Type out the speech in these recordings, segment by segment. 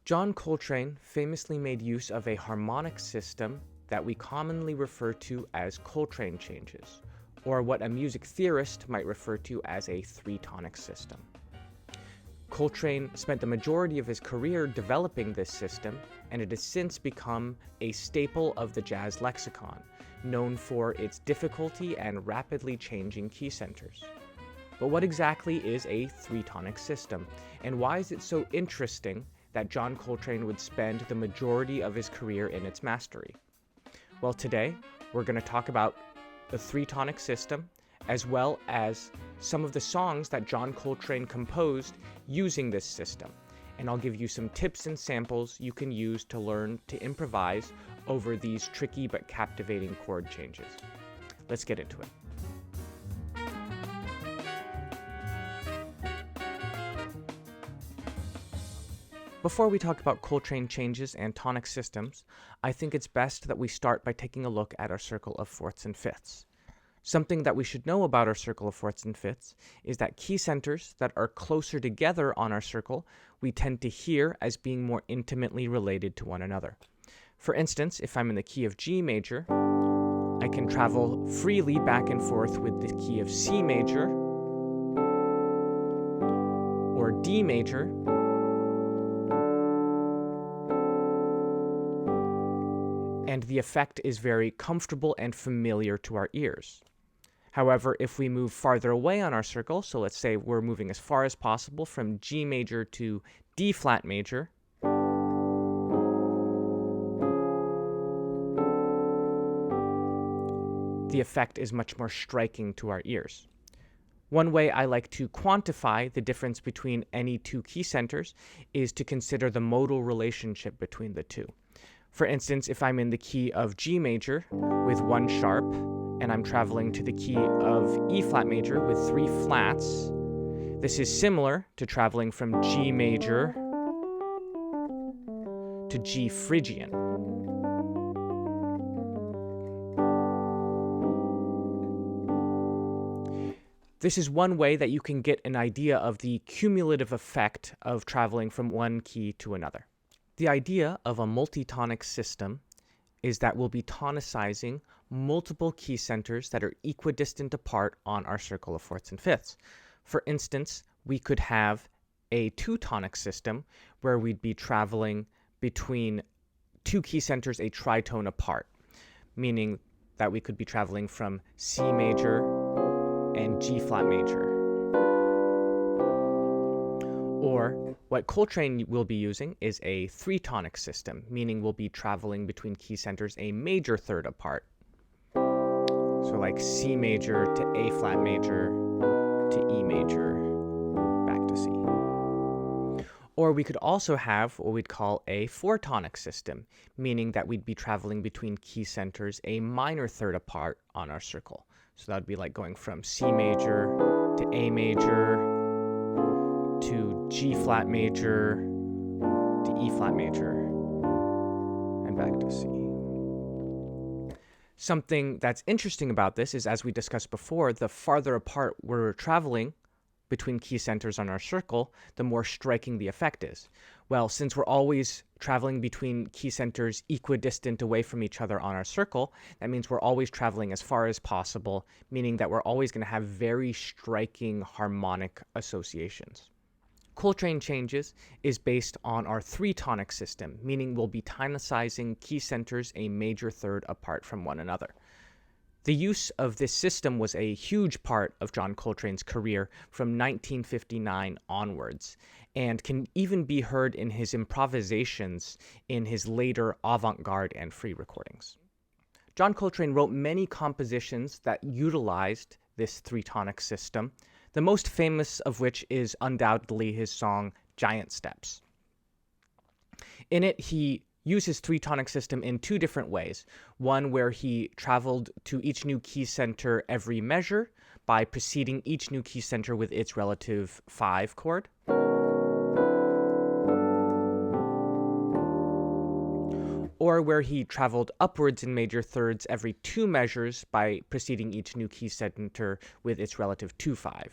John Coltrane famously made use of a harmonic system that we commonly refer to as Coltrane Changes, or what a music theorist might refer to as a three-tonic system. Coltrane spent the majority of his career developing this system, and it has since become a staple of the jazz lexicon, known for its difficulty and rapidly changing key centers. But what exactly is a three-tonic system, and why is it so interesting that John Coltrane would spend the majority of his career in its mastery? Well, today we're going to talk about the three-tonic system, as well as some of the songs that John Coltrane composed using this system. And I'll give you some tips and samples you can use to learn to improvise over these tricky but captivating chord changes. Let's get into it. Before we talk about Coltrane changes and tonic systems, I think it's best that we start by taking a look at our circle of fourths and fifths. Something that we should know about our circle of fourths and fifths is that key centers that are closer together on our circle we tend to hear as being more intimately related to one another. For instance, if I'm in the key of G major, I can travel freely back and forth with the key of C major or D major, and the effect is very comfortable and familiar to our ears. However, if we move farther away on our circle, so let's say we're moving as far as possible from G major to D flat major, the effect is much more striking to our ears. One way I like to quantify the difference between any two key centers is to consider the modal relationship between the two. For instance, if I'm in the key of G major with one sharp, and I'm traveling to the key of E flat major with three flats, this is similar to traveling from G major to G Phrygian. This is one way that you can get an idea of the cumulative effect of traveling from one key to another. The idea of a multitonic system is that we'll be tonicizing multiple key centers that are equidistant apart on our circle of fourths and fifths. For instance, we could have a two-tonic system where we'd be traveling between two key centers a tritone apart, meaning that we could be traveling from C major and G flat major. Or what Coltrane will be using is a three-tonic system, meaning we'll be traveling between key centers a major third apart. So like C major to A flat major to E major back to C. Or we could also have what we'd call a four-tonic system, meaning that we'd be traveling between key centers a minor third apart on our circle. So that would be like going from C major to A major to G flat major to E flat major and back to C. Something that's interesting about this is, as we discussed before, the farther apart we're traveling between key centers on our circle, the more striking the effect is. Well, since we're always traveling between key centers equidistant away from each other on our circle, that means we're always traveling as far as possible, meaning that we're always going to have very striking harmonic associations. Coltrane Changes is based on our three-tonic system, meaning we'll be tonicizing key centers a major third apart from one another. The use of this system was a huge part of John Coltrane's career from 1959 onwards, and can even be heard in his improvisations in his later avant-garde and free recordings. John Coltrane wrote many compositions that utilized this three-tonic system, the most famous of which is undoubtedly his song Giant Steps. In it, he used his three-tonic system in two different ways. One where he traveled to each new key center every measure by preceding each new key center with its relative 5 chord. Or where he traveled upwards in major thirds every 2 measures by preceding each new key center with its relative 2/5.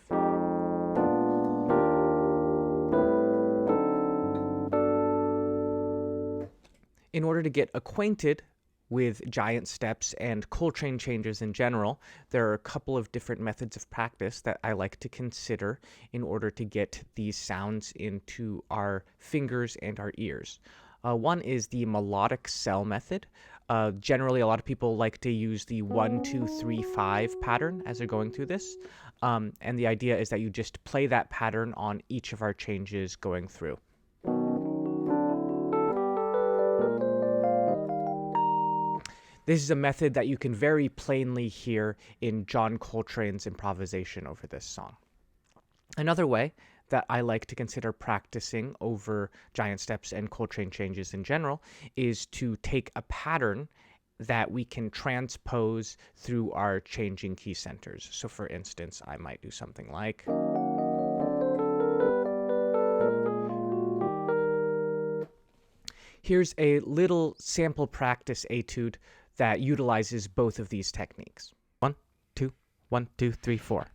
In order to get acquainted with giant steps and Coltrane changes in general, there are a couple of different methods of practice that I like to consider in order to get these sounds into our fingers and our ears. One is the melodic cell method. Generally, a lot of people like to use the 1, 2, 3, 5 pattern as they're going through this. And the idea is that you just play that pattern on each of our changes going through. This is a method that you can very plainly hear in John Coltrane's improvisation over this song. Another way that I like to consider practicing over giant steps and Coltrane changes in general is to take a pattern that we can transpose through our changing key centers. So for instance, I might do something like... Here's a little sample practice etude that utilizes both of these techniques. 1, 2, 1, 2, 3, 4.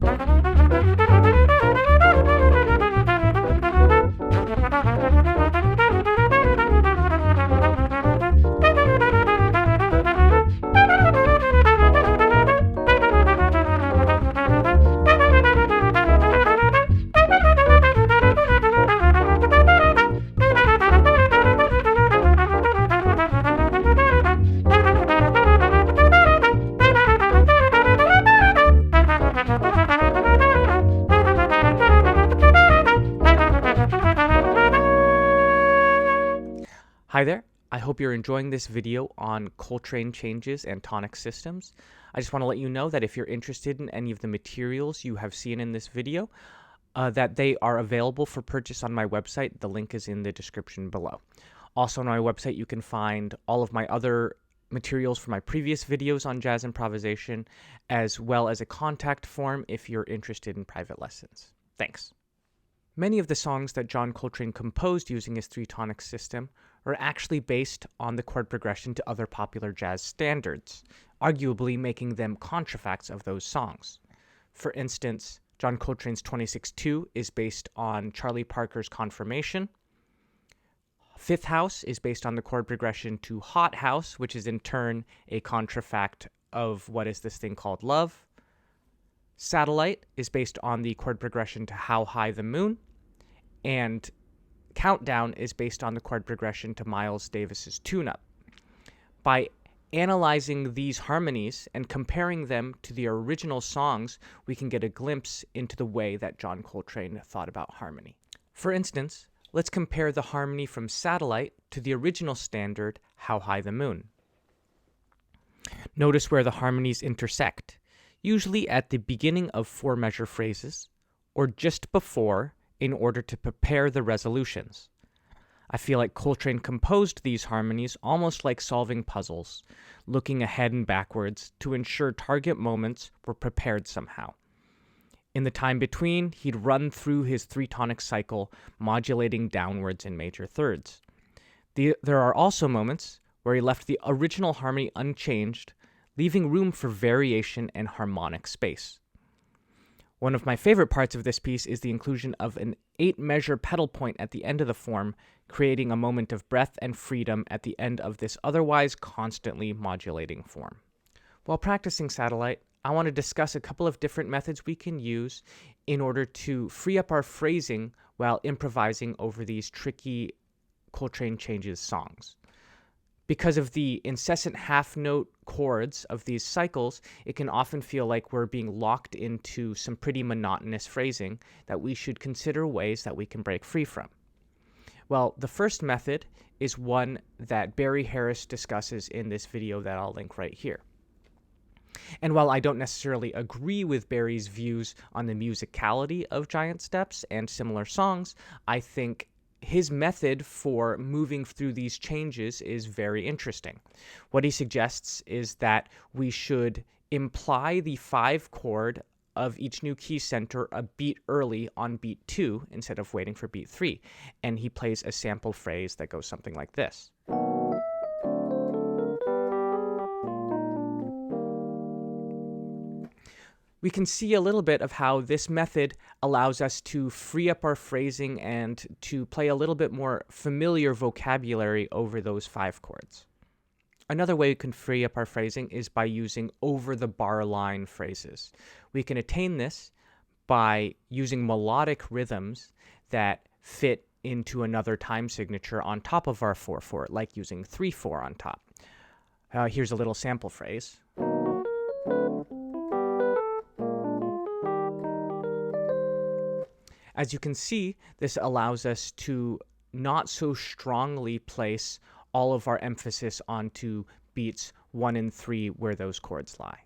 Hi there, I hope you're enjoying this video on Coltrane changes and tonic systems. I just want to let you know that if you're interested in any of the materials you have seen in this video, that they are available for purchase on my website. The link is in the description below. Also on my website you can find all of my other materials from my previous videos on jazz improvisation, as well as a contact form if you're interested in private lessons. Thanks. Many of the songs that John Coltrane composed using his three-tonic system are actually based on the chord progression to other popular jazz standards, arguably making them contrafacts of those songs. For instance, John Coltrane's 26-2 is based on Charlie Parker's Confirmation. Fifth House is based on the chord progression to Hot House, which is in turn a contrafact of What Is This Thing Called Love. Satellite is based on the chord progression to How High the Moon. And Countdown is based on the chord progression to Miles Davis's Tune-Up. By analyzing these harmonies and comparing them to the original songs, we can get a glimpse into the way that John Coltrane thought about harmony. For instance, let's compare the harmony from Satellite to the original standard, How High the Moon. Notice where the harmonies intersect, usually at the beginning of four-measure phrases, or just before, in order to prepare the resolutions. I feel like Coltrane composed these harmonies almost like solving puzzles, looking ahead and backwards to ensure target moments were prepared somehow. In the time between, he'd run through his three-tonic cycle, modulating downwards in major thirds. There are also moments where he left the original harmony unchanged, leaving room for variation and harmonic space. One of my favorite parts of this piece is the inclusion of an 8-measure pedal point at the end of the form, creating a moment of breath and freedom at the end of this otherwise constantly modulating form. While practicing Satellite, I want to discuss a couple of different methods we can use in order to free up our phrasing while improvising over these tricky Coltrane Changes songs. Because of the incessant half-note chords of these cycles, it can often feel like we're being locked into some pretty monotonous phrasing that we should consider ways that we can break free from. Well, the first method is one that Barry Harris discusses in this video that I'll link right here. And while I don't necessarily agree with Barry's views on the musicality of giant steps and similar songs, I think his method for moving through these changes is very interesting. What he suggests is that we should imply the 5 chord of each new key center a beat early on beat 2 instead of waiting for beat 3. And he plays a sample phrase that goes something like this. We We can see a little bit of how this method allows us to free up our phrasing and to play a little bit more familiar vocabulary over those 5 chords. Another way we can free up our phrasing is by using over-the-bar line phrases. We can attain this by using melodic rhythms that fit into another time signature on top of our 4/4, like using 3/4 on top. Here's a little sample phrase. As you can see, this allows us to not so strongly place all of our emphasis onto beats 1 and 3 where those chords lie.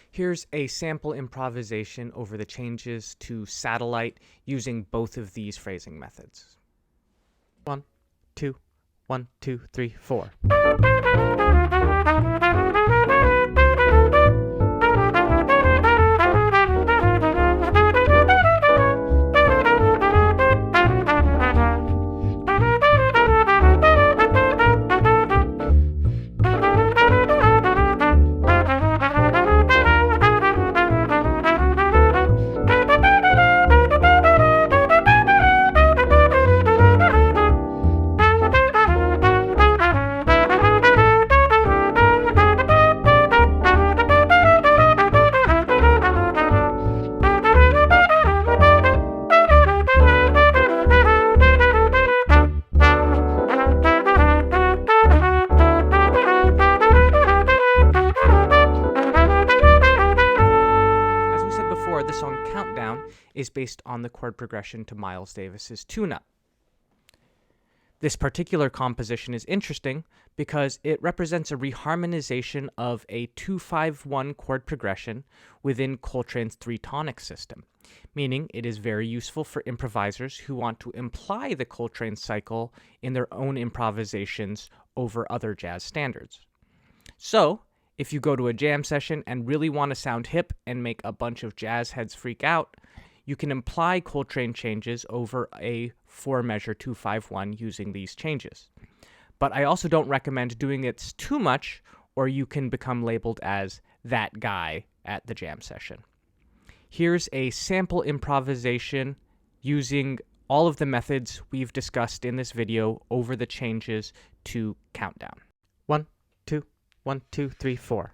Here's a sample improvisation over the changes to Satellite using both of these phrasing methods. 1, 2, 1, 2, 3, 4. The song Countdown is based on the chord progression to Miles Davis's Tune-Up. This particular composition is interesting because it represents a reharmonization of a 2-5-1 chord progression within Coltrane's 3-tonic system, meaning it is very useful for improvisers who want to imply the Coltrane cycle in their own improvisations over other jazz standards. So, if you go to a jam session and really want to sound hip and make a bunch of jazz heads freak out, you can imply Coltrane Changes over a 4-measure 2-5-1 using these changes. But I also don't recommend doing it too much, or you can become labeled as that guy at the jam session. Here's a sample improvisation using all of the methods we've discussed in this video over the changes to Countdown. 1, 2, 1, 2, 3, 4.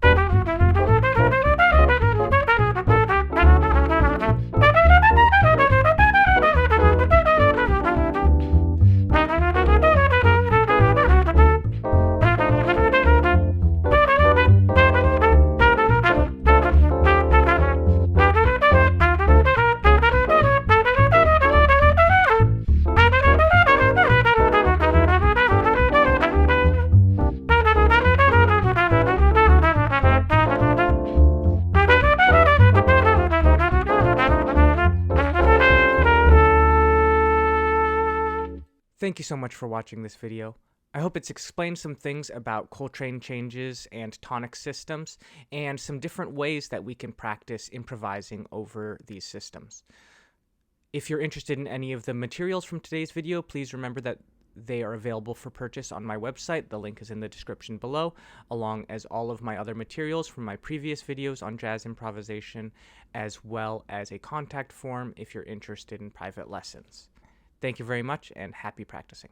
Thank you so much for watching this video. I hope it's explained some things about Coltrane Changes and tonic systems, and some different ways that we can practice improvising over these systems. If you're interested in any of the materials from today's video, please remember that they are available for purchase on my website. The link is in the description below, along as all of my other materials from my previous videos on jazz improvisation, as well as a contact form if you're interested in private lessons. Thank you very much, and happy practicing.